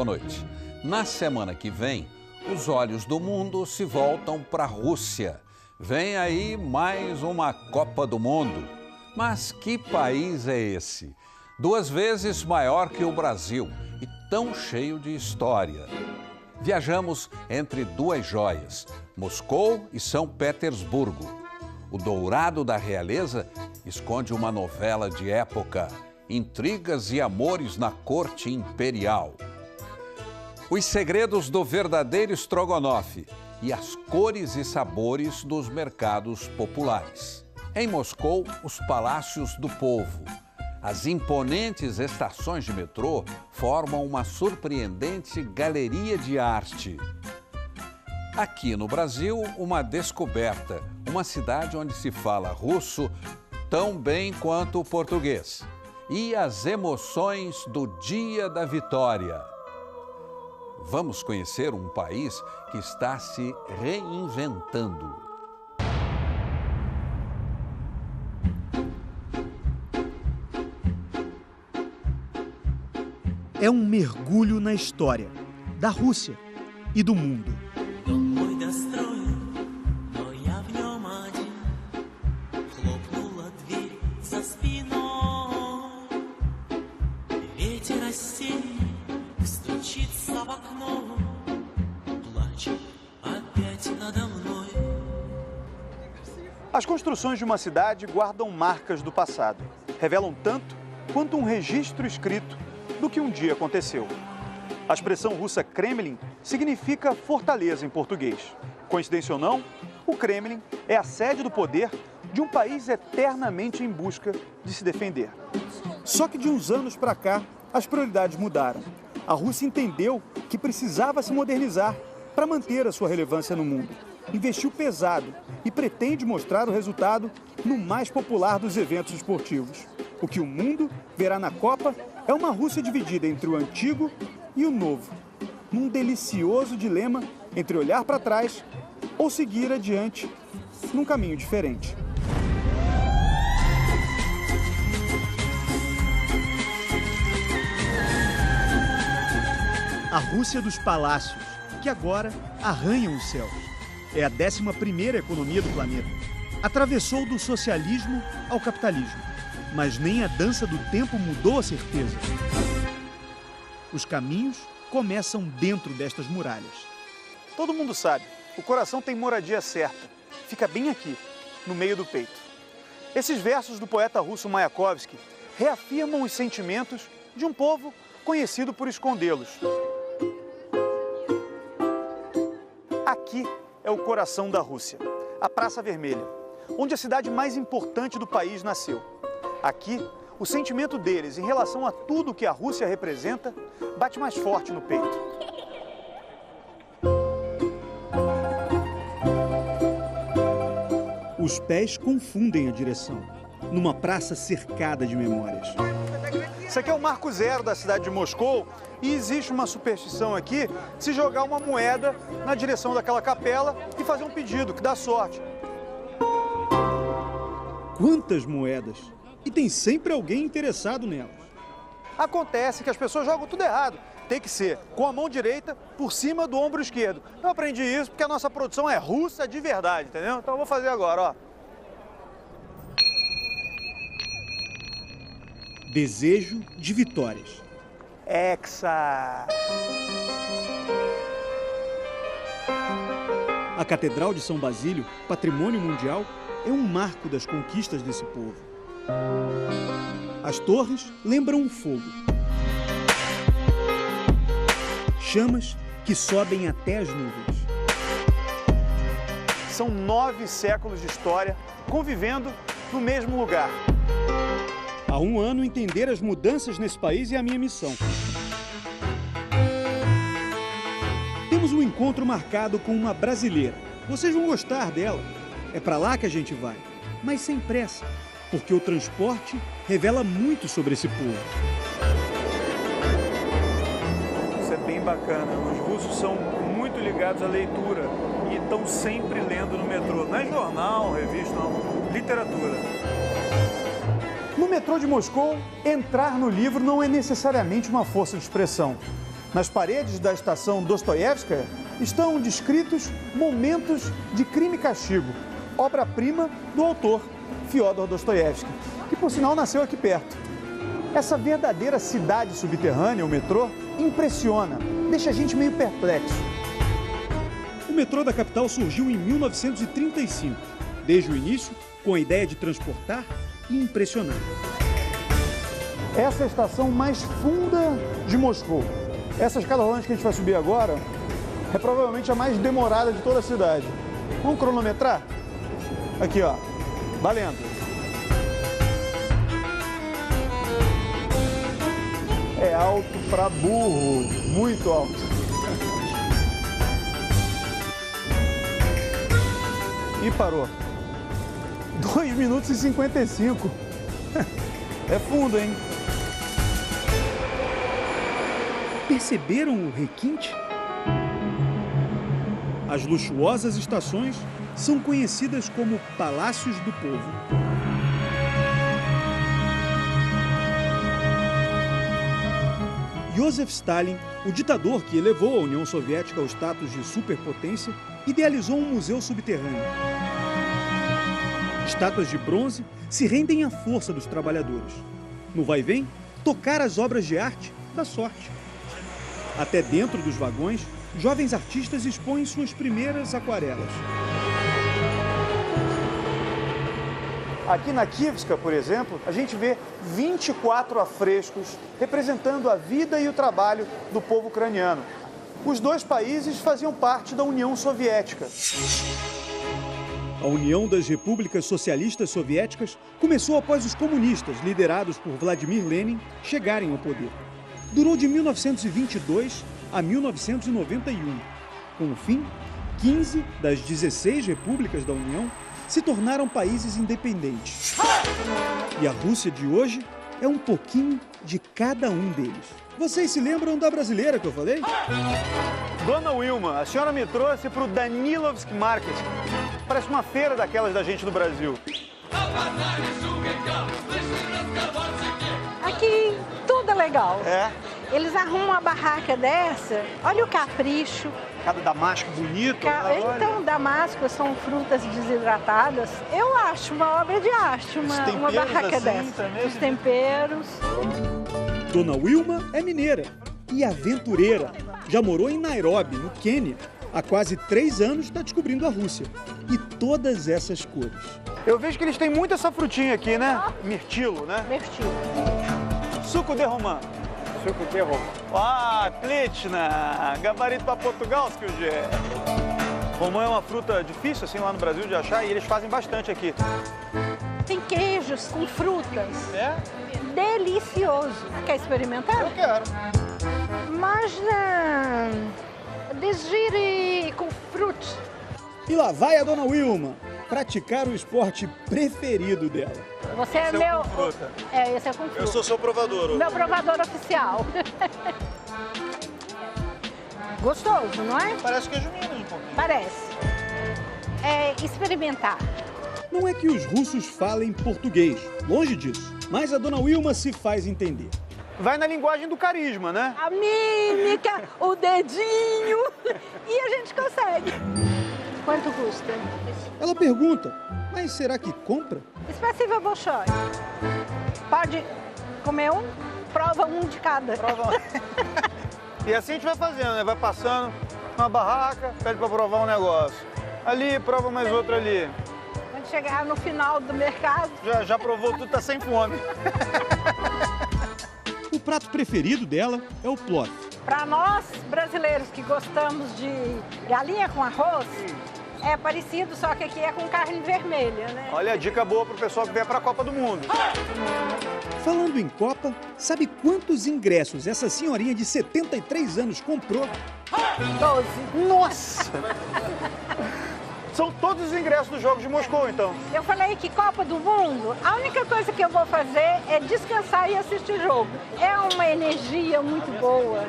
boa noite. Na semana que vem, os olhos do mundo se voltam para a Rússia. Vem aí mais uma Copa do Mundo. Mas que país é esse? 2 vezes maior que o Brasil e tão cheio de história. Viajamos entre 2 joias, Moscou e São Petersburgo. O dourado da realeza esconde uma novela de época, intrigas e amores na corte imperial. Os segredos do verdadeiro estrogonofe e as cores e sabores dos mercados populares. Em Moscou, os palácios do povo. As imponentes estações de metrô formam uma surpreendente galeria de arte. Aqui no Brasil, uma descoberta, uma cidade onde se fala russo tão bem quanto o português. E as emoções do Dia da Vitória. Vamos conhecer um país que está se reinventando. É um mergulho na história da Rússia e do mundo. As construções de uma cidade guardam marcas do passado. Revelam tanto quanto um registro escrito do que um dia aconteceu. A expressão russa Kremlin significa fortaleza em português. Coincidência ou não, o Kremlin é a sede do poder de um país eternamente em busca de se defender. Só que de uns anos para cá, as prioridades mudaram. A Rússia entendeu que precisava se modernizar para manter a sua relevância no mundo. Investiu pesado e pretende mostrar o resultado no mais popular dos eventos esportivos. O que o mundo verá na Copa é uma Rússia dividida entre o antigo e o novo, num delicioso dilema entre olhar para trás ou seguir adiante num caminho diferente. A Rússia dos palácios, que agora arranham os céus. É a 11ª economia do planeta. Atravessou do socialismo ao capitalismo. Mas nem a dança do tempo mudou a certeza. Os caminhos começam dentro destas muralhas. Todo mundo sabe, o coração tem moradia certa. Fica bem aqui, no meio do peito. Esses versos do poeta russo Mayakovsky reafirmam os sentimentos de um povo conhecido por escondê-los. Aqui é o coração da Rússia, a Praça Vermelha, onde a cidade mais importante do país nasceu. Aqui, o sentimento deles em relação a tudo que a Rússia representa bate mais forte no peito. Os pés confundem a direção, numa praça cercada de memórias. Isso aqui é o Marco Zero da cidade de Moscou e existe uma superstição aqui de se jogar uma moeda na direção daquela capela e fazer um pedido, que dá sorte. Quantas moedas! E tem sempre alguém interessado nelas. Acontece que as pessoas jogam tudo errado. Tem que ser com a mão direita por cima do ombro esquerdo. Eu aprendi isso porque a nossa produção é russa de verdade, entendeu? Então eu vou fazer agora, ó. Desejo de vitórias. Hexa! A Catedral de São Basílio, patrimônio mundial, é um marco das conquistas desse povo. As torres lembram um fogo. Chamas que sobem até as nuvens. São 9 séculos de história convivendo no mesmo lugar. Há um ano, entender as mudanças nesse país é a minha missão. Temos um encontro marcado com uma brasileira. Vocês vão gostar dela. É para lá que a gente vai, mas sem pressa, porque o transporte revela muito sobre esse povo. Isso é bem bacana. Os russos são muito ligados à leitura e estão sempre lendo no metrô. Não é jornal, revista, não. Literatura. No metrô de Moscou, entrar no livro não é necessariamente uma força de expressão. Nas paredes da estação Dostoiévskaya estão descritos momentos de Crime e Castigo, obra-prima do autor Fyodor Dostoiévski, que por sinal nasceu aqui perto. Essa verdadeira cidade subterrânea, o metrô, impressiona, deixa a gente meio perplexo. O metrô da capital surgiu em 1935, desde o início com a ideia de transportar e impressionar. Essa é a estação mais funda de Moscou. Essa escada rolante que a gente vai subir agora é provavelmente a mais demorada de toda a cidade. Vamos cronometrar? Aqui, ó. Valendo. É alto pra burro, muito alto. E parou. 2 minutos e 55. É fundo, hein? Perceberam o requinte? As luxuosas estações são conhecidas como Palácios do Povo. Joseph Stalin, o ditador que elevou a União Soviética ao status de superpotência, idealizou um museu subterrâneo. Estátuas de bronze se rendem à força dos trabalhadores. No vai-vem, tocar as obras de arte dá sorte. Até dentro dos vagões, jovens artistas expõem suas primeiras aquarelas. Aqui na Kivska, por exemplo, a gente vê 24 afrescos representando a vida e o trabalho do povo ucraniano. Os dois países faziam parte da União Soviética. A União das Repúblicas Socialistas Soviéticas começou após os comunistas, liderados por Vladimir Lenin, chegarem ao poder. Durou de 1922 a 1991. Com o fim, 15 das 16 repúblicas da União se tornaram países independentes. E a Rússia de hoje é um pouquinho de cada um deles. Vocês se lembram da brasileira que eu falei? Dona Wilma, a senhora me trouxe para o Danilovsk Market. Parece uma feira daquelas da gente do Brasil. Aqui tudo é legal. É? Eles arrumam uma barraca dessa, olha o capricho. Cada damasco bonito. Então, damasco são frutas desidratadas. Eu acho uma obra de arte, uma barraca assim, dessa. Os temperos. Dona Wilma é mineira e aventureira. Já morou em Nairobi, no Quênia. Há quase 3 anos está descobrindo a Rússia. E todas essas cores. Eu vejo que eles têm muito essa frutinha aqui, né? Mirtilo, né? Mirtilo. Suco de romã. Suco de romã. Ah, Tlitna. Gabarito para Portugal, Skilje. Romã é uma fruta difícil, assim, lá no Brasil de achar, e eles fazem bastante aqui. Tem queijos com frutas. É? Delicioso. Quer experimentar? Eu quero. Mas desgire com frutas. E lá vai a Dona Wilma praticar o esporte preferido dela. Você é Esse meu... com fruta. Esse é com fruta. Eu sou seu provador. Meu provador oficial. Gostoso, não é? Parece queijo minas um pouquinho. Parece. É experimentar. Não é que os russos falem português, longe disso. Mas a Dona Wilma se faz entender. Vai na linguagem do carisma, né? A mímica, o dedinho. E a gente consegue. Quanto custa? Ela pergunta, mas será que compra? Spasibo Bolshoi. Pode comer um, prova um de cada. Prova. E assim a gente vai fazendo, né? Vai passando uma barraca, pede para provar um negócio. Ali, prova mais outro ali. Quando chegar no final do mercado... Já provou tudo, tá sem fome. O prato preferido dela é o plof. Para nós, brasileiros que gostamos de galinha com arroz, é parecido, só que aqui é com carne vermelha, né? Olha a dica boa pro pessoal que vier para a Copa do Mundo. Falando em Copa, sabe quantos ingressos essa senhorinha de 73 anos comprou? 12. Nossa! São todos os ingressos dos Jogos de Moscou, então. Eu falei que Copa do Mundo, a única coisa que eu vou fazer é descansar e assistir jogo. É uma energia muito boa.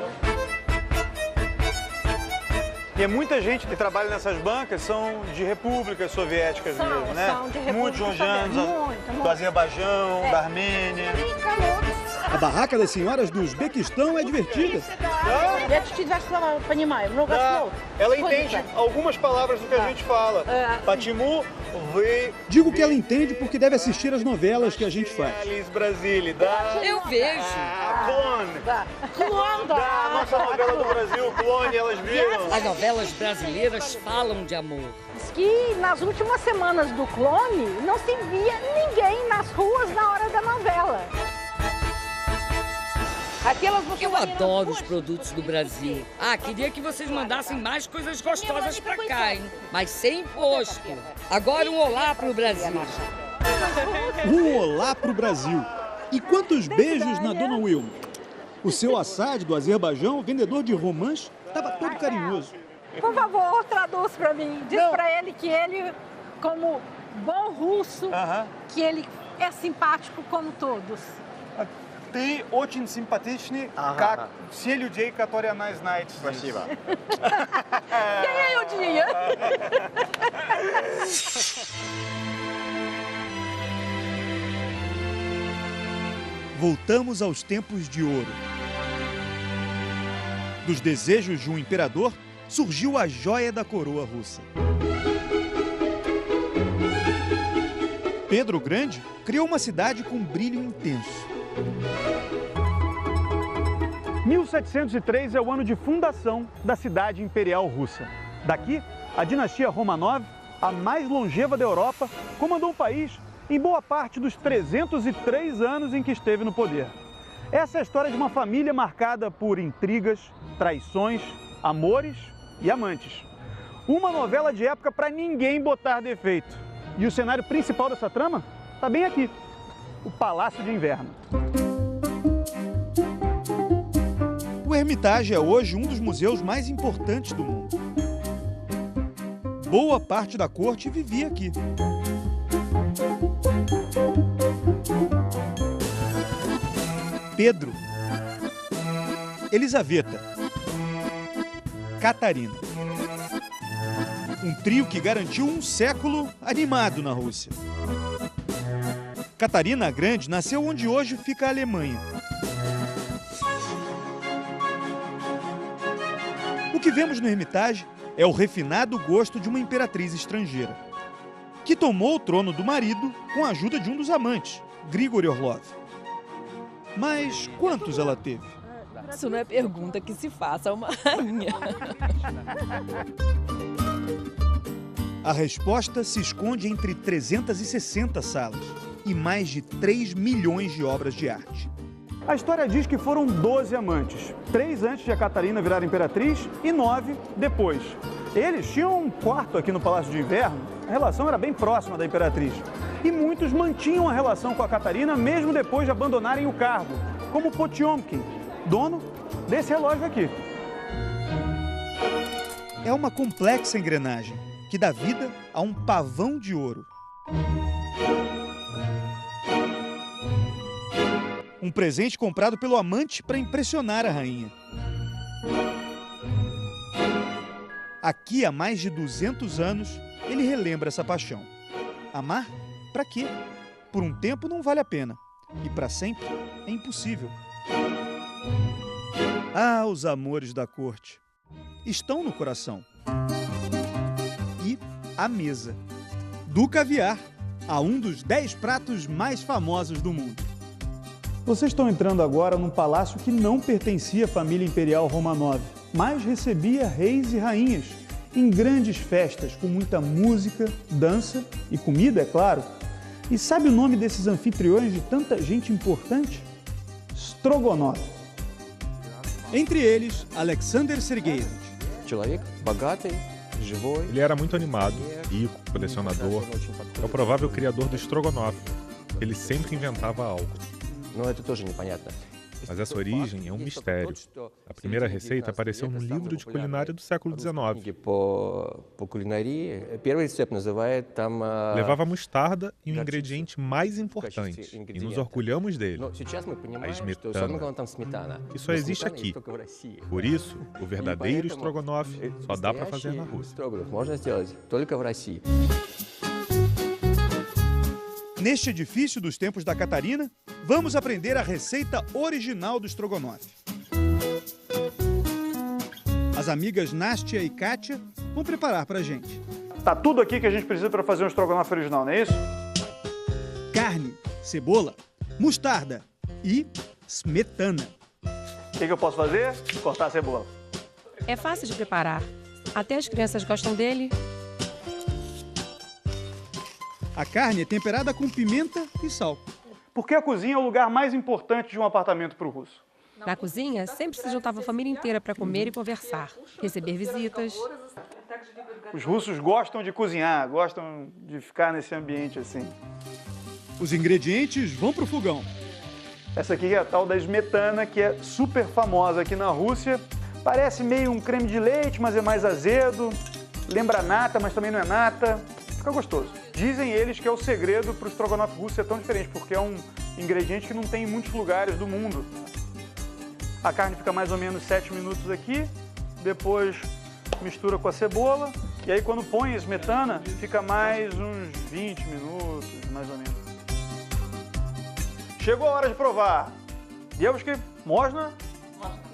E muita gente que trabalha nessas bancas são de repúblicas soviéticas mesmo, né? São de repúblicas Muitos georgianos, soviéticas. Muito. do Azerbaijão, da Armênia. Canudos. A barraca das senhoras do Uzbequistão é divertida. Ela entende algumas palavras do que a gente fala. Patimu, Digo que ela entende porque deve assistir as novelas que a gente faz. Eu vejo. Clone. Da nossa novela do Brasil, Clone, elas viram. As novelas brasileiras falam de amor. Diz que nas últimas semanas do Clone não se via ninguém nas ruas na hora da novela. Eu adoro os produtos do Brasil. Queria que vocês mandassem mais coisas gostosas pra cá, hein? Mas sem imposto. Agora um olá pro Brasil. Um olá pro Brasil. E quantos beijos na Dona Wilma. O seu Assad, do Azerbaijão, vendedor de romãs, estava todo carinhoso. Por favor, traduz pra mim. Diz pra ele que ele, como bom russo, que ele é simpático como todos. Ты очень симпатичный, как все людей, которые она знает. Спасибо. Ganhei o dia. Voltamos aos tempos de ouro. Dos desejos de um imperador, surgiu a joia da coroa russa. Pedro o Grande criou uma cidade com brilho intenso. 1703 é o ano de fundação da cidade imperial russa. Daqui, a dinastia Romanov, a mais longeva da Europa, comandou o país em boa parte dos 303 anos em que esteve no poder. Essa é a história de uma família marcada por intrigas, traições, amores e amantes. Uma novela de época para ninguém botar defeito. E o cenário principal dessa trama está bem aqui, o Palácio de Inverno. O Hermitage é hoje um dos museus mais importantes do mundo. Boa parte da corte vivia aqui. Pedro, Elisaveta, Catarina. Um trio que garantiu um século animado na Rússia. Catarina a Grande nasceu onde hoje fica a Alemanha. O que vemos no Hermitage é o refinado gosto de uma imperatriz estrangeira, que tomou o trono do marido com a ajuda de um dos amantes, Grigori Orlov. Mas quantos ela teve? Isso não é pergunta que se faça a uma rainha. A resposta se esconde entre 360 salas e mais de 3 milhões de obras de arte. A história diz que foram 12 amantes, 3 antes de a Catarina virar imperatriz e 9 depois. Eles tinham um quarto aqui no Palácio de Inverno, a relação era bem próxima da imperatriz. E muitos mantinham a relação com a Catarina mesmo depois de abandonarem o cargo, como Potiomkin, dono desse relógio aqui. É uma complexa engrenagem que dá vida a um pavão de ouro. Um presente comprado pelo amante para impressionar a rainha. Aqui, há mais de 200 anos, ele relembra essa paixão. Amar? Para quê? Por um tempo não vale a pena. E para sempre é impossível. Ah, os amores da corte. Estão no coração. E a mesa. Do caviar a um dos 10 pratos mais famosos do mundo. Vocês estão entrando agora num palácio que não pertencia à família imperial Romanov, mas recebia reis e rainhas em grandes festas, com muita música, dança e comida, é claro. E sabe o nome desses anfitriões de tanta gente importante? Strogonov. Entre eles, Alexander Sergeyevich. Ele era muito animado, rico, colecionador. É o provável criador do Strogonoff. Ele sempre inventava algo. Mas essa origem é um mistério. A primeira receita apareceu num livro de culinária do século XIX. Levava mostarda e o ingrediente mais importante, e nos orgulhamos dele, a esmetana, que só existe aqui. Por isso, o verdadeiro Strogonoff só dá para fazer na Rússia. Neste edifício dos tempos da Catarina, Vamos aprender a receita original do estrogonofe. As amigas Nástia e Kátia vão preparar pra gente. Tá tudo aqui que a gente precisa para fazer um estrogonofe original, não é isso? Carne, cebola, mostarda e smetana. O que eu posso fazer? Cortar a cebola. É fácil de preparar. Até as crianças gostam dele. A carne é temperada com pimenta e sal. Por que a cozinha é o lugar mais importante de um apartamento para o russo? Na cozinha, sempre se juntava a família inteira para comer e conversar, receber visitas. Os russos gostam de cozinhar, gostam de ficar nesse ambiente assim. Os ingredientes vão pro fogão. Essa aqui é a tal da smetana, que é super famosa aqui na Rússia. Parece meio um creme de leite, mas é mais azedo. Lembra nata, mas também não é nata. Fica gostoso. Dizem eles que é o segredo para o estrogonofe russo ser tão diferente, porque é um ingrediente que não tem em muitos lugares do mundo. A carne fica mais ou menos 7 minutos aqui, depois mistura com a cebola, e aí quando põe a smetana, fica mais uns 20 minutos, mais ou menos. Chegou a hora de provar. Девушки, можно?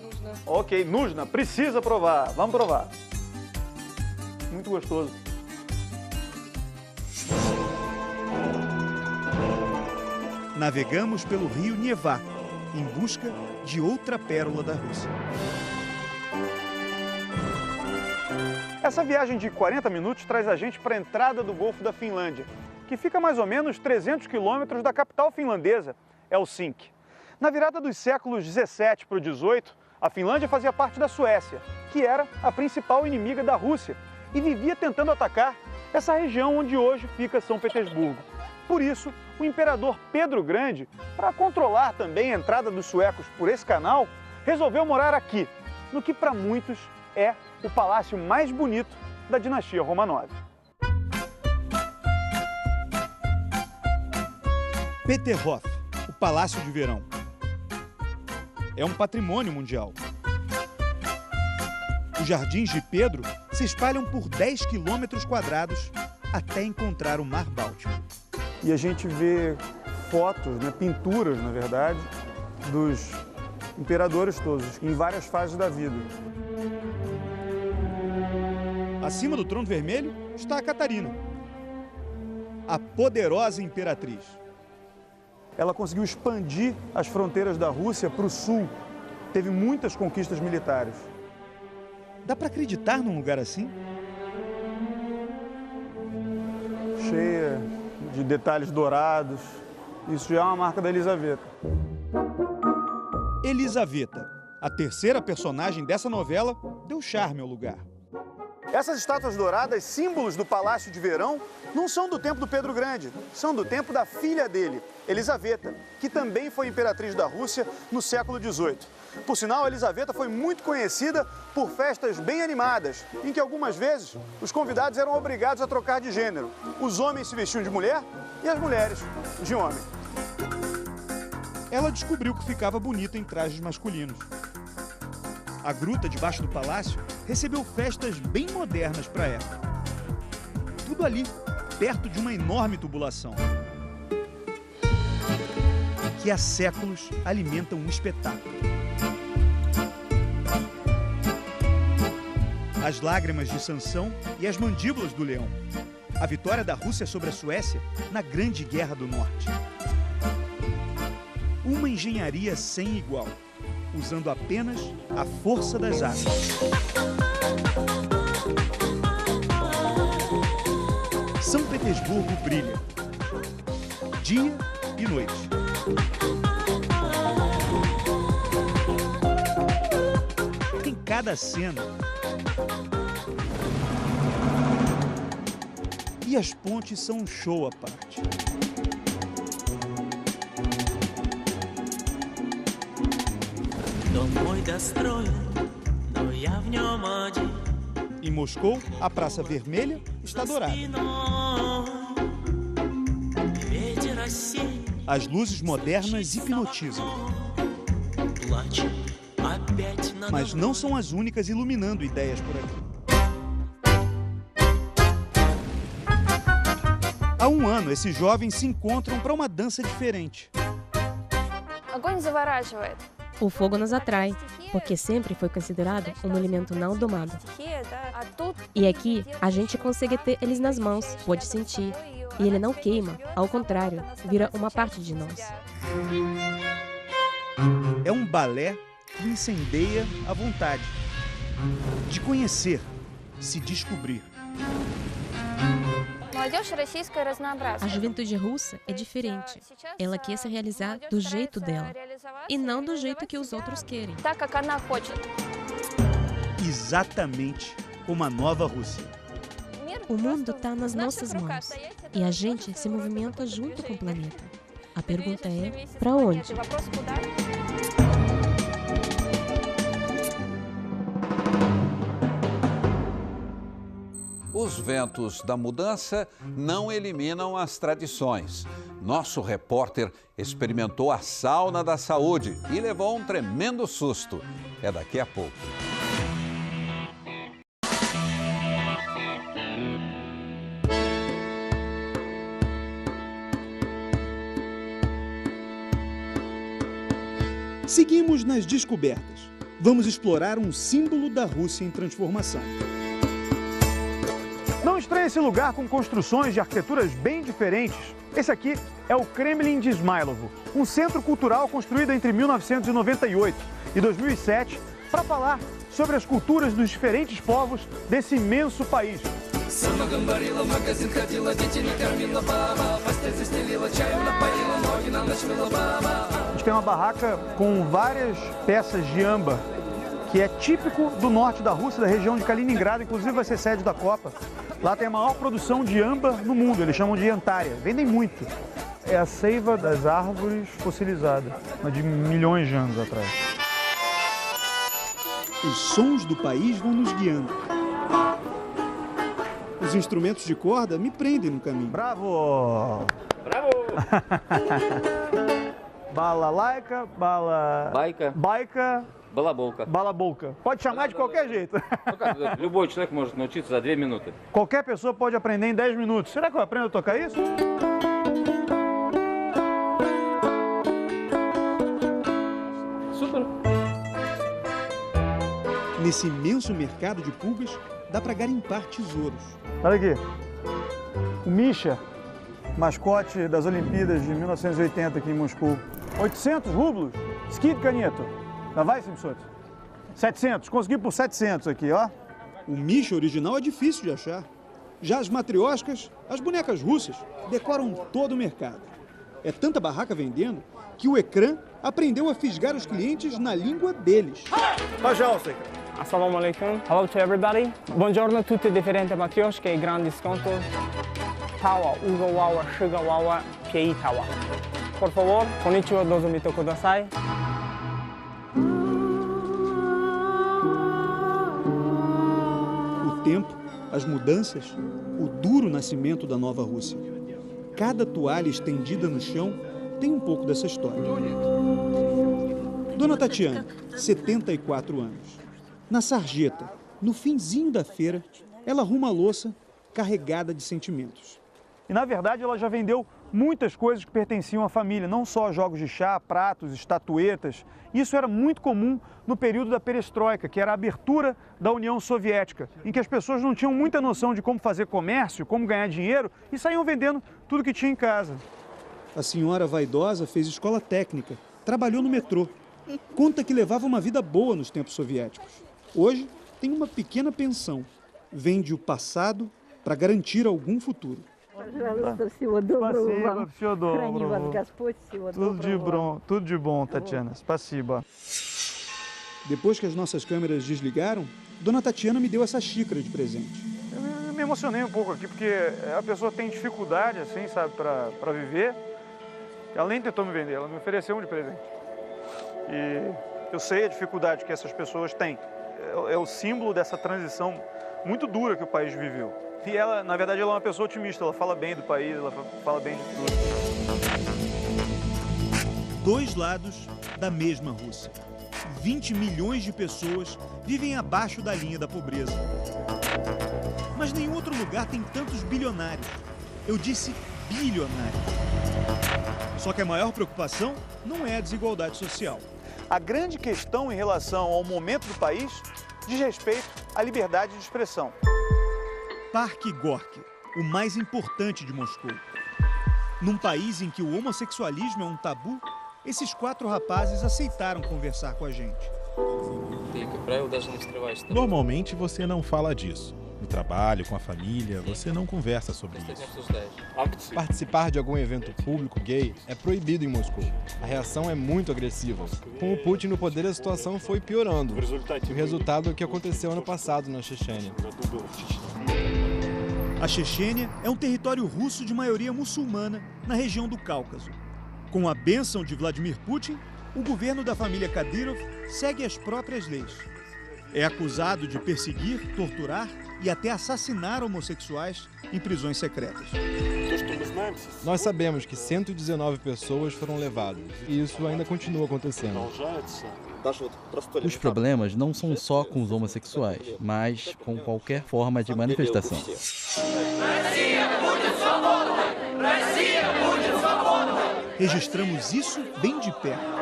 Нужно. Ok, нужно, precisa provar. Vamos provar. Muito gostoso. Navegamos pelo rio Neva, em busca de outra pérola da Rússia. Essa viagem de 40 minutos traz a gente para a entrada do Golfo da Finlândia, que fica a mais ou menos 300 quilômetros da capital finlandesa, Helsinki. Na virada dos séculos 17 para o 18, a Finlândia fazia parte da Suécia, que era a principal inimiga da Rússia, e vivia tentando atacar essa região onde hoje fica São Petersburgo. Por isso, o imperador Pedro Grande, para controlar também a entrada dos suecos por esse canal, resolveu morar aqui, no que para muitos é o palácio mais bonito da dinastia Romanov. Peterhof, o Palácio de Verão. É um patrimônio mundial. Os jardins de Pedro se espalham por 10 quilômetros quadrados até encontrar o Mar Báltico. E a gente vê fotos, pinturas, na verdade, dos imperadores todos, em várias fases da vida. Acima do trono vermelho está a Catarina, a poderosa imperatriz. Ela conseguiu expandir as fronteiras da Rússia para o sul. Teve muitas conquistas militares. Dá para acreditar num lugar assim? Cheia de detalhes dourados. Isso já é uma marca da Elisaveta. Elisaveta, a terceira personagem dessa novela, deu charme ao lugar. Essas estátuas douradas, símbolos do Palácio de Verão, não são do tempo do Pedro Grande, são do tempo da filha dele, Elisaveta, que também foi imperatriz da Rússia no século XVIII. Por sinal, Elisaveta foi muito conhecida por festas bem animadas, em que algumas vezes os convidados eram obrigados a trocar de gênero. Os homens se vestiam de mulher e as mulheres de homem. Ela descobriu que ficava bonita em trajes masculinos. A gruta debaixo do palácio recebeu festas bem modernas para a época. Tudo ali, perto de uma enorme tubulação, que há séculos alimenta um espetáculo. As lágrimas de Sansão e as mandíbulas do leão. A vitória da Rússia sobre a Suécia na Grande Guerra do Norte. Uma engenharia sem igual, usando apenas a força das águas. São Petersburgo brilha, dia e noite. Em cada cena. E as pontes são um show à parte. Em Moscou, a Praça Vermelha está dourada. As luzes modernas hipnotizam. Mas não são as únicas iluminando ideias por aqui. Há um ano, esses jovens se encontram para uma dança diferente. O fogo nos atrai, porque sempre foi considerado um elemento não domado. E aqui, a gente consegue ter eles nas mãos, pode sentir. E ele não queima, ao contrário, vira uma parte de nós. É um balé que incendeia a vontade de conhecer, se descobrir. A juventude russa é diferente. Ela quer se realizar do jeito dela e não do jeito que os outros querem. Exatamente como a nova Rússia. O mundo está nas nossas mãos e a gente se movimenta junto com o planeta. A pergunta é, para onde? Os ventos da mudança não eliminam as tradições. Nosso repórter experimentou a sauna da saúde e levou um tremendo susto. É daqui a pouco. Seguimos nas descobertas. Vamos explorar um símbolo da Rússia em transformação. Não estranhe esse lugar com construções de arquiteturas bem diferentes. Esse aqui é o Kremlin de Ismailovo, um centro cultural construído entre 1998 e 2007 para falar sobre as culturas dos diferentes povos desse imenso país. A gente tem uma barraca com várias peças de âmbar, que é típico do norte da Rússia, da região de Kaliningrado, inclusive vai ser sede da Copa. Lá tem a maior produção de âmbar no mundo, eles chamam de Antária, vendem muito. É a seiva das árvores fossilizada, mas de milhões de anos atrás. Os sons do país vão nos guiando. Os instrumentos de corda me prendem no caminho. Bravo! Bravo! Balalaika, Baika... Балаболка. Pode chamar de qualquer jeito. Любой человек может научиться за 2 минуты. Qualquer pessoa pode aprender em 10 minutos. Será que eu aprendo a tocar isso? Super. Nesse imenso mercado de pulgas, dá para garimpar tesouros. Olha aqui. O Misha, mascote das Olimpíadas de 1980 aqui em Moscou. 800 rublos. Skid Caneto. Давай, 700. 700, consegui por 700 aqui, ó. O Misha original é difícil de achar. Já as matrioscas, as bonecas russas, decoram todo o mercado. É tanta barraca vendendo que o ecrã aprendeu a fisgar os clientes na língua deles. Пожалуйста. Assalamu alaikum. Hello to everybody. Buongiorno, tutte differenti matrioshke e grandi sconto. Tawa, uga wawa, shiga wawa, piei tawa. Por favor, konnichiwa, dozo mito kudasai. O tempo, as mudanças, o duro nascimento da nova Rússia. Cada toalha estendida no chão tem um pouco dessa história. Dona Tatiana, 74 anos. Na sarjeta, no finzinho da feira, ela arruma a louça carregada de sentimentos. E, na verdade, ela já vendeu muitas coisas que pertenciam à família, não só jogos de chá, pratos, estatuetas. Isso era muito comum no período da perestroika, que era a abertura da União Soviética, em que as pessoas não tinham muita noção de como fazer comércio, como ganhar dinheiro e saíam vendendo tudo que tinha em casa. A senhora vaidosa fez escola técnica, trabalhou no metrô. Conta que levava uma vida boa nos tempos soviéticos. Hoje tem uma pequena pensão. Vende o passado para garantir algum futuro. Tudo de bom, Tatiana. Спасибо. Depois que as nossas câmeras desligaram, Dona Tatiana me deu essa xícara de presente. Eu me emocionei um pouco aqui, porque a pessoa tem dificuldade, assim, sabe, para viver. Ela nem tentou me vender, ela me ofereceu um de presente. E eu sei a dificuldade que essas pessoas têm. É o símbolo dessa transição muito dura que o país viveu. E ela, na verdade, ela é uma pessoa otimista, ela fala bem do país, ela fala bem de tudo. Dois lados da mesma Rússia. 20 milhões de pessoas vivem abaixo da linha da pobreza. Mas nenhum outro lugar tem tantos bilionários. Eu disse bilionários. Só que a maior preocupação não é a desigualdade social. A grande questão em relação ao momento do país diz respeito à liberdade de expressão. Parque Gorky, o mais importante de Moscou. Num país em que o homossexualismo é um tabu, esses 4 rapazes aceitaram conversar com a gente. Normalmente você não fala disso. No trabalho, com a família, você não conversa sobre isso. Participar de algum evento público gay é proibido em Moscou. A reação é muito agressiva. Com o Putin no poder, a situação foi piorando. O resultado é o que aconteceu ano passado na Chechênia. A Chechênia é um território russo de maioria muçulmana na região do Cáucaso. Com a bênção de Vladimir Putin, o governo da família Kadyrov segue as próprias leis. É acusado de perseguir, torturar e até assassinar homossexuais em prisões secretas. Nós sabemos que 119 pessoas foram levadas e isso ainda continua acontecendo. Os problemas não são só com os homossexuais, mas com qualquer forma de manifestação. Registramos isso bem de perto.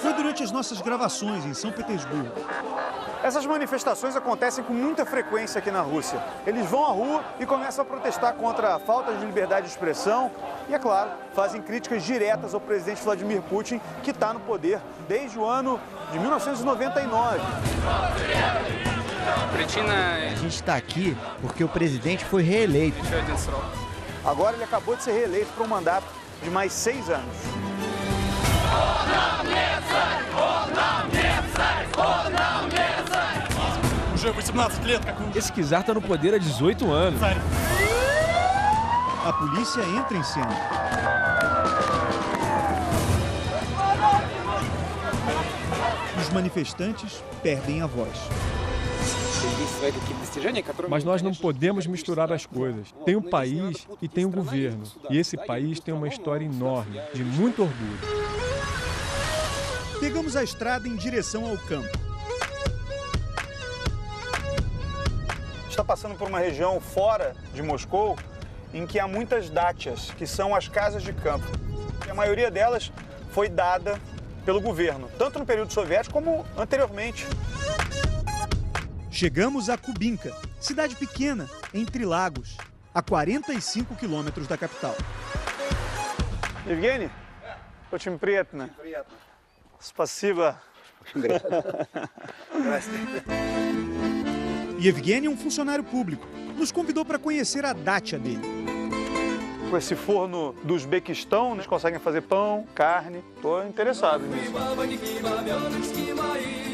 Foi durante as nossas gravações em São Petersburgo. Essas manifestações acontecem com muita frequência aqui na Rússia. Eles vão à rua e começam a protestar contra a falta de liberdade de expressão e, é claro, fazem críticas diretas ao presidente Vladimir Putin, que está no poder desde o ano de 1999. A gente está aqui porque o presidente foi reeleito. Agora ele acabou de ser reeleito para um mandato de mais 6 anos. Esse czar está no poder há 18 anos. A polícia entra em cena. Os manifestantes perdem a voz. Mas nós não podemos misturar as coisas. Tem um país e tem um governo. E esse país tem uma história enorme, de muito orgulho. Pegamos a estrada em direção ao campo. Está passando por uma região fora de Moscou em que há muitas dátias, que são as casas de campo. E a maioria delas foi dada pelo governo, tanto no período soviético como anteriormente. Chegamos a Kubinka, cidade pequena, entre lagos, a 45 quilômetros da capital. Evgeny, очень приятно. Спасибо. E Evgeny é um funcionário público. Nos convidou para conhecer a dátia dele. Com esse forno do Uzbequistão, eles conseguem fazer pão, carne. Estou interessado nisso.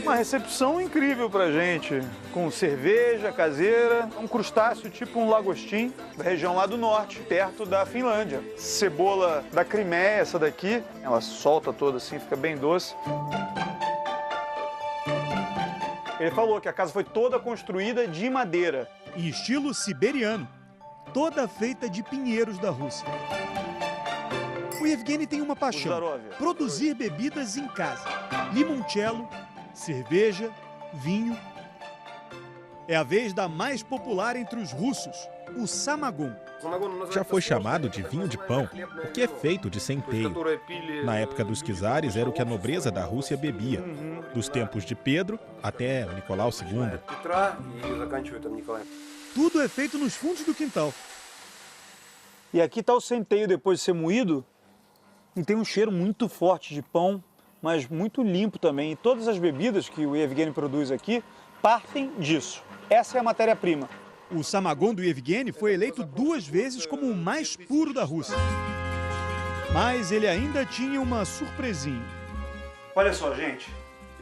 Uma recepção incrível pra gente, com cerveja caseira, um crustáceo tipo um lagostim, da região lá do norte, perto da Finlândia. Cebola da Crimeia, essa daqui, ela solta toda assim, fica bem doce. Ele falou que a casa foi toda construída de madeira. Em estilo siberiano, toda feita de pinheiros da Rússia. O Evgeny tem uma paixão: produzir bebidas em casa. Limoncello, cerveja, vinho. É a vez da mais popular entre os russos, o samagon. Já foi chamado de vinho de pão, porque é feito de centeio. Na época dos czares era o que a nobreza da Rússia bebia, dos tempos de Pedro até Nicolau II. Tudo é feito nos fundos do quintal. E aqui está o centeio depois de ser moído, e tem um cheiro muito forte de pão, mas muito limpo também. E todas as bebidas que o Evgeny produz aqui partem disso. Essa é a matéria-prima. O samagon do Evgeny foi eleito 2 vezes como o mais puro da Rússia. Mas ele ainda tinha uma surpresinha. Olha só, gente.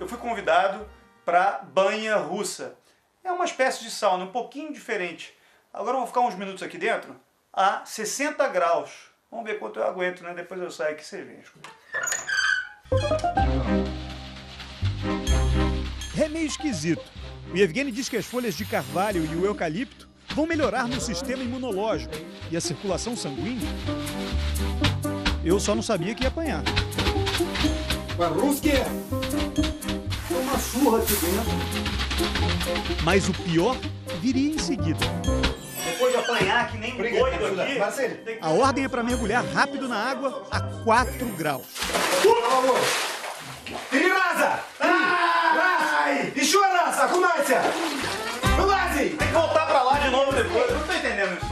Eu fui convidado para banha russa. É uma espécie de sauna, um pouquinho diferente. Agora eu vou ficar uns minutos aqui dentro, a 60 graus. Vamos ver quanto eu aguento, né? Depois eu saio aqui e vocês veem. É meio esquisito. O Evgeny diz que as folhas de carvalho e o eucalipto vão melhorar no sistema imunológico e a circulação sanguínea. Eu só não sabia que ia apanhar. Uma surra aqui dentro. Mas o pior viria em seguida. depois de apanhar que nem um doido aqui... A ordem é para mergulhar rápido na água a 4 graus. Tem que voltar pra lá de novo depois. Não tô entendendo isso.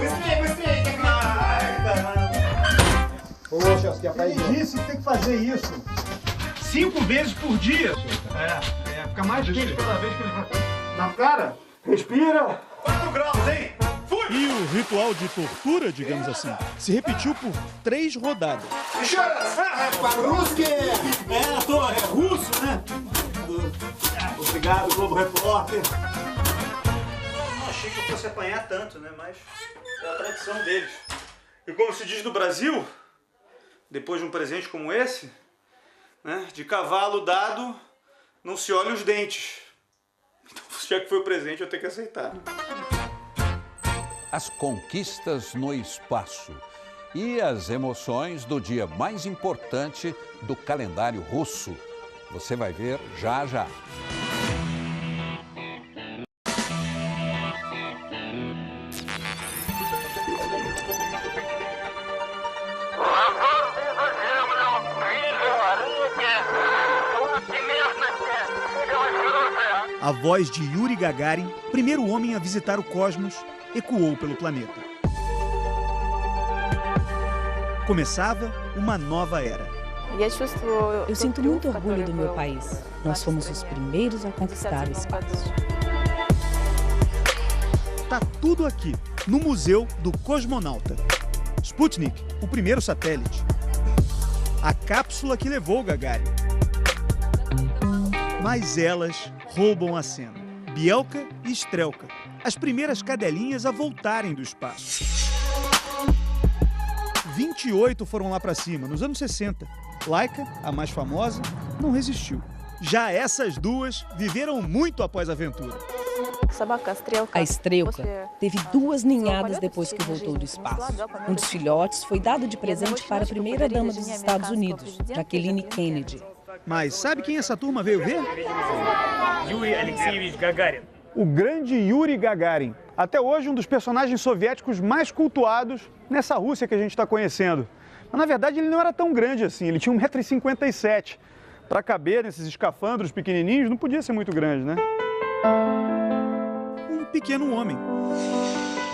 Quem disse que tem que fazer isso? 5 vezes por dia. Fica mais quente cada vez que ele vai. Na cara, respira. 4 graus, hein? Fui! E o ritual de tortura, digamos assim, se repetiu por 3 rodadas. É russo, né? Obrigado, Globo Repórter. Não achei que eu fosse apanhar tanto, né? Mas é a tradição deles. E como se diz no Brasil, depois de um presente como esse, né? De cavalo dado, não se olha os dentes. Então, já que foi o presente, eu tenho que aceitar. As conquistas no espaço e as emoções do dia mais importante do calendário russo. Você vai ver já já. A voz de Yuri Gagarin, primeiro homem a visitar o cosmos, ecoou pelo planeta. Começava uma nova era. Eu sinto muito orgulho do meu país. Nós fomos os primeiros a conquistar o espaço. Tá tudo aqui, no Museu do Cosmonauta. Sputnik, o primeiro satélite. A cápsula que levou Gagarin. Mas elas roubam a cena. Bielka e Strelka, as primeiras cadelinhas a voltarem do espaço. 28 foram lá para cima, nos anos 60. Laika, a mais famosa, não resistiu. Já essas duas viveram muito após a aventura. A Strelka teve 2 ninhadas depois que voltou do espaço. Um dos filhotes foi dado de presente para a primeira-dama dos Estados Unidos, Jacqueline Kennedy. Mas sabe quem essa turma veio ver? Yuri Alexeyevich Gagarin. O grande Yuri Gagarin. Até hoje, um dos personagens soviéticos mais cultuados nessa Rússia que a gente está conhecendo. Mas, na verdade, ele não era tão grande assim. Ele tinha 1,57 m. Para caber nesses escafandros pequenininhos, não podia ser muito grande, né? Um pequeno homem.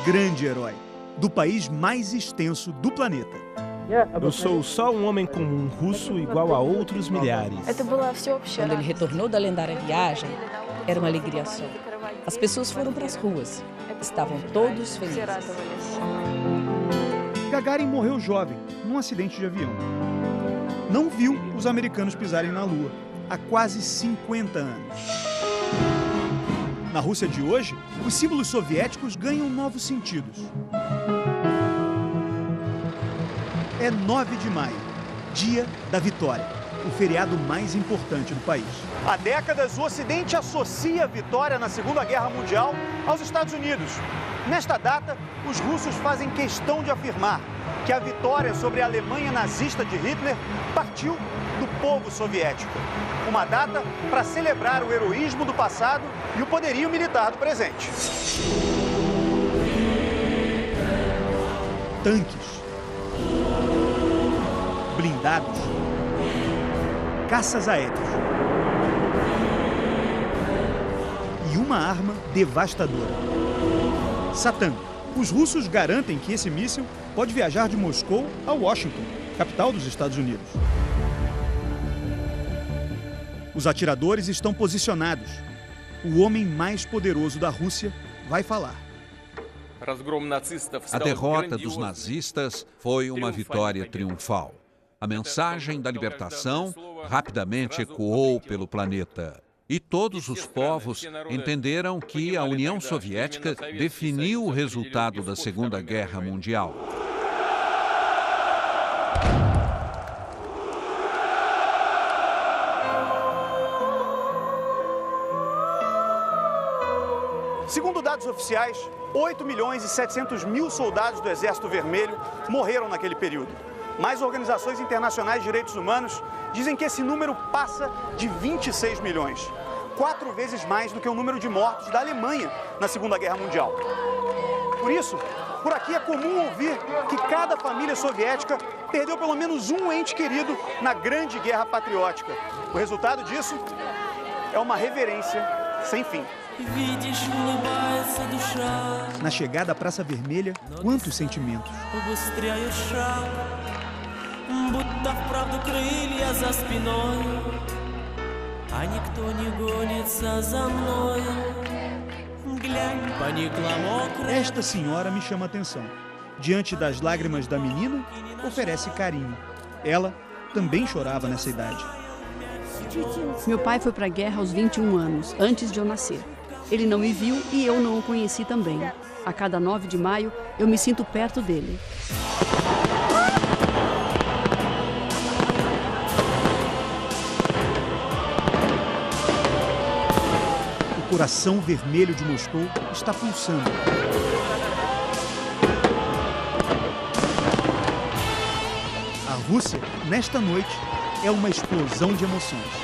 Grande herói. Do país mais extenso do planeta. Eu sou só um homem comum russo igual a outros milhares. Quando ele retornou da lendária viagem, era uma alegria só. As pessoas foram para as ruas. Estavam todos felizes. Gagarin morreu jovem, num acidente de avião. Não viu os americanos pisarem na Lua há quase 50 anos. Na Rússia de hoje, os símbolos soviéticos ganham novos sentidos. É 9 de maio, dia da vitória, o feriado mais importante do país. Há décadas, o Ocidente associa a vitória na Segunda Guerra Mundial aos Estados Unidos. Nesta data, os russos fazem questão de afirmar que a vitória sobre a Alemanha nazista de Hitler partiu do povo soviético. Uma data para celebrar o heroísmo do passado e o poderio militar do presente. Tanques, blindados, caças aéreos e uma arma devastadora. Satan. Os russos garantem que esse míssil pode viajar de Moscou a Washington, capital dos Estados Unidos. Os atiradores estão posicionados. O homem mais poderoso da Rússia vai falar. A derrota dos nazistas foi uma vitória triunfal. A mensagem da libertação rapidamente ecoou pelo planeta. E todos os povos entenderam que a União Soviética definiu o resultado da Segunda Guerra Mundial. Segundo dados oficiais, 8.700.000 soldados do Exército Vermelho morreram naquele período. Mas organizações internacionais de direitos humanos dizem que esse número passa de 26 milhões. 4 vezes mais do que o número de mortos da Alemanha na Segunda Guerra Mundial. Por isso, por aqui é comum ouvir que cada família soviética perdeu pelo menos um ente querido na Grande Guerra Patriótica. O resultado disso é uma reverência sem fim. Na chegada à Praça Vermelha, quantos sentimentos. Esta senhora me chama a atenção. Diante das lágrimas da menina, oferece carinho. Ela também chorava nessa idade. Meu pai foi para a guerra aos 21 anos, antes de eu nascer. Ele não me viu e eu não o conheci também. A cada 9 de maio, eu me sinto perto dele. O coração vermelho de Moscou está pulsando. A Rússia, nesta noite, é uma explosão de emoções.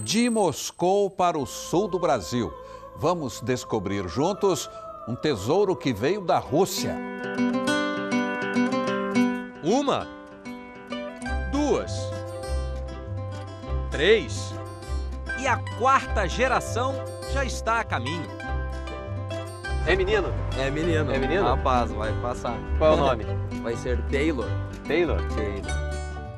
De Moscou para o sul do Brasil, vamos descobrir juntos um tesouro que veio da Rússia. 1, 2, 3 e a 4ª geração já está a caminho. É menino? É menino. É menino? Rapaz, vai passar. Qual é o nome? Vai ser Taylor. Taylor?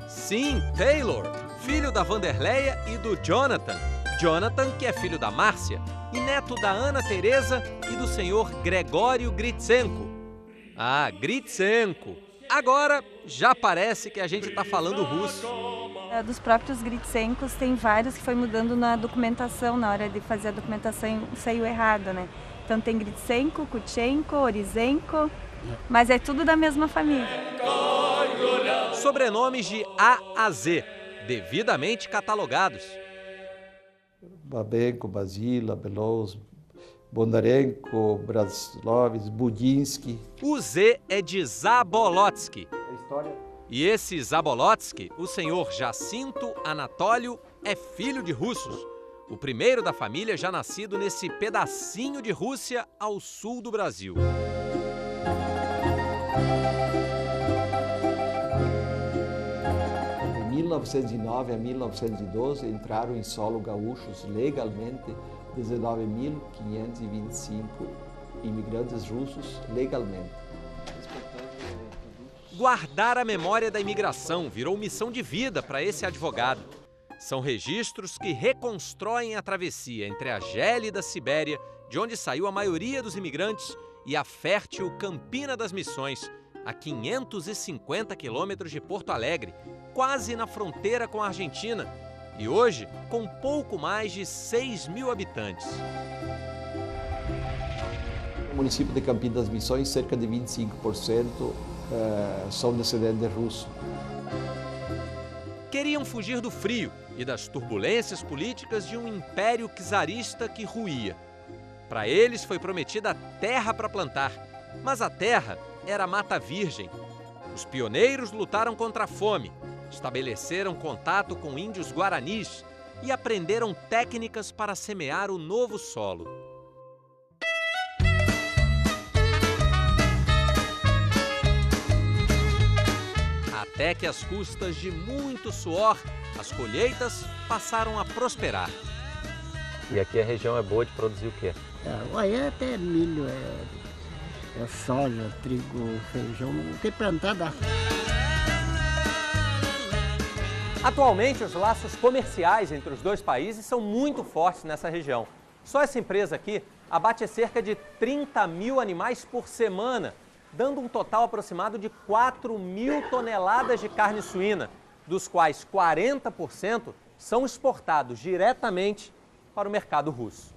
Sim, Taylor, filho da Vanderleia e do Jonathan. Jonathan, que é filho da Márcia, e neto da Ana Teresa e do senhor Gregório Gritsenko. Ah, Gritsenko. Agora já parece que a gente está falando russo. Dos próprios Gritsenkos, tem vários que foi mudando na documentação, na hora de fazer a documentação saiu errado, né? Então tem Gritsenko, Kutchenko, Orizenko, mas é tudo da mesma família. Sobrenomes de A a Z, devidamente catalogados. Babenko, Basila, Belouz, Bondarenko, Braslovs, Budinsky. O Z é de Zabolotsky. E esse Zabolotsky, o senhor Jacinto Anatólio, é filho de russos. O primeiro da família já nascido nesse pedacinho de Rússia ao sul do Brasil. De 1909 a 1912 entraram em solo gaúchos legalmente 19.525 imigrantes russos legalmente. Guardar a memória da imigração virou missão de vida para esse advogado. São registros que reconstroem a travessia entre a gélida Sibéria, de onde saiu a maioria dos imigrantes, e a fértil Campina das Missões, a 550 quilômetros de Porto Alegre, quase na fronteira com a Argentina, e hoje com pouco mais de 6.000 habitantes. No município de Campina das Missões, cerca de 25% são descendentes russos. Queriam fugir do frio e das turbulências políticas de um império czarista que ruía. Para eles foi prometida terra para plantar, mas a terra era mata virgem. Os pioneiros lutaram contra a fome, estabeleceram contato com índios guaranis e aprenderam técnicas para semear o novo solo. Até que, às custas de muito suor, as colheitas passaram a prosperar. E aqui a região é boa de produzir o quê? Olha, até milho, soja, trigo, feijão, não tem plantada. Atualmente, os laços comerciais entre os dois países são muito fortes nessa região. Só essa empresa aqui abate cerca de 30.000 animais por semana, dando um total aproximado de 4.000 toneladas de carne suína, dos quais 40% são exportados diretamente para o mercado russo.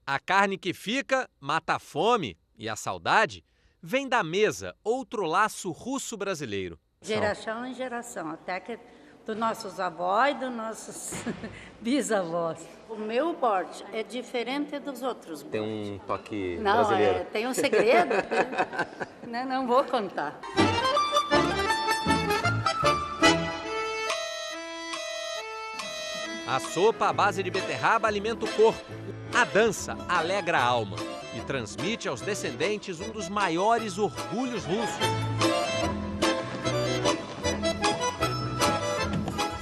A carne que fica mata a fome e a saudade vem da mesa, outro laço russo-brasileiro. Geração em geração, até que dos nossos avós e dos nossos bisavós. O meu porte é diferente dos outros. Tem um toque não, brasileiro. Tem um segredo. não vou contar. A sopa à base de beterraba alimenta o corpo. A dança alegra a alma e transmite aos descendentes um dos maiores orgulhos russos.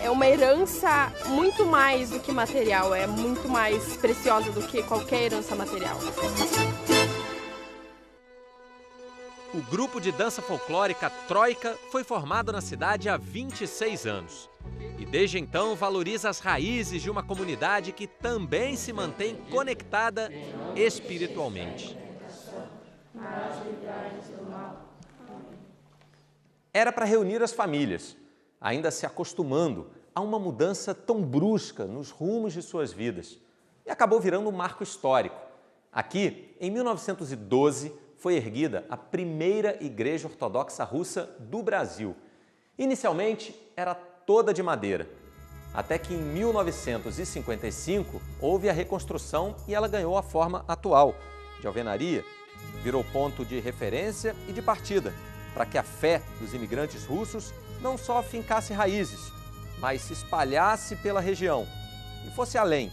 É uma herança muito mais do que material, é muito mais preciosa do que qualquer herança material. O grupo de dança folclórica Troika foi formado na cidade há 26 anos. E desde então valoriza as raízes de uma comunidade que também se mantém conectada espiritualmente. Era para reunir as famílias, ainda se acostumando a uma mudança tão brusca nos rumos de suas vidas. E acabou virando um marco histórico. Aqui, em 1912, foi erguida a primeira igreja ortodoxa russa do Brasil. Inicialmente, era toda de madeira. Até que em 1955 houve a reconstrução e ela ganhou a forma atual, de alvenaria. Virou ponto de referência e de partida, para que a fé dos imigrantes russos não só fincasse raízes, mas se espalhasse pela região e fosse além,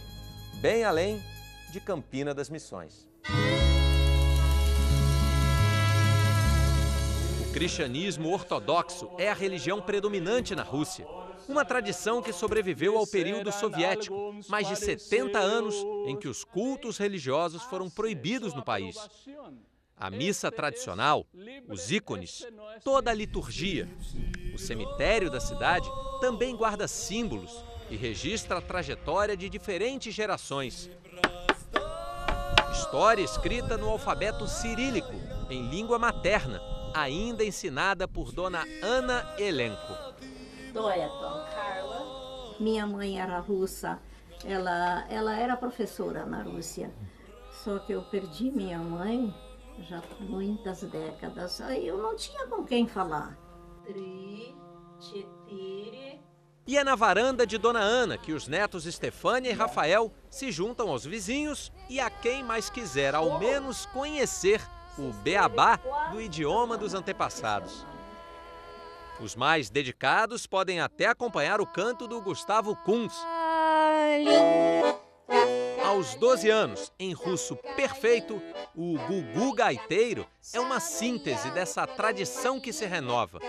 bem além de Campina das Missões. O cristianismo ortodoxo é a religião predominante na Rússia. Uma tradição que sobreviveu ao período soviético, mais de 70 anos em que os cultos religiosos foram proibidos no país. A missa tradicional, os ícones, toda a liturgia. O cemitério da cidade também guarda símbolos e registra a trajetória de diferentes gerações. História escrita no alfabeto cirílico, em língua materna, ainda ensinada por Dona Ana Elenko. Minha mãe era russa, ela era professora na Rússia, só que eu perdi minha mãe já há muitas décadas, aí eu não tinha com quem falar. E é na varanda de Dona Ana que os netos Estefânia e Rafael se juntam aos vizinhos e a quem mais quiser ao menos conhecer o beabá do idioma dos antepassados. Os mais dedicados podem até acompanhar o canto do Gustavo Kunz. Aos 12 anos, em russo perfeito, o gugu gaiteiro é uma síntese dessa tradição que se renova,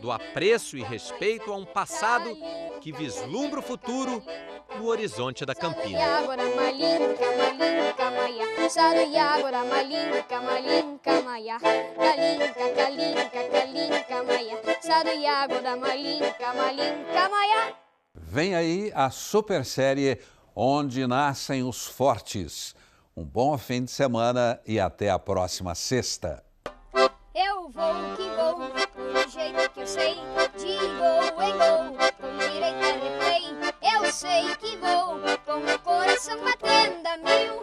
do apreço e respeito a um passado que vislumbra o futuro no horizonte da Campina. Vem aí a super série Onde Nascem os Fortes. Um bom fim de semana e até a próxima sexta. Eu vou que vou, do jeito que eu sei, de gol em gol, com direito a replay. Eu sei que vou, com o coração batendo a mil.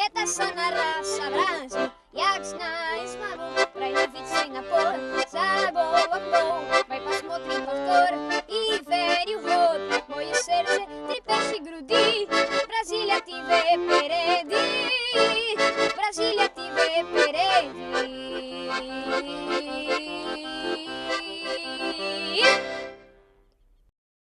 Это сана раша Brasil, jak знаешь могу, проявиться на пор, забыл окно, vai посмотрим повтор и верю вот, мое сердце трепещет в груди, Brasília тебе впереди, Brasília тебе впереди.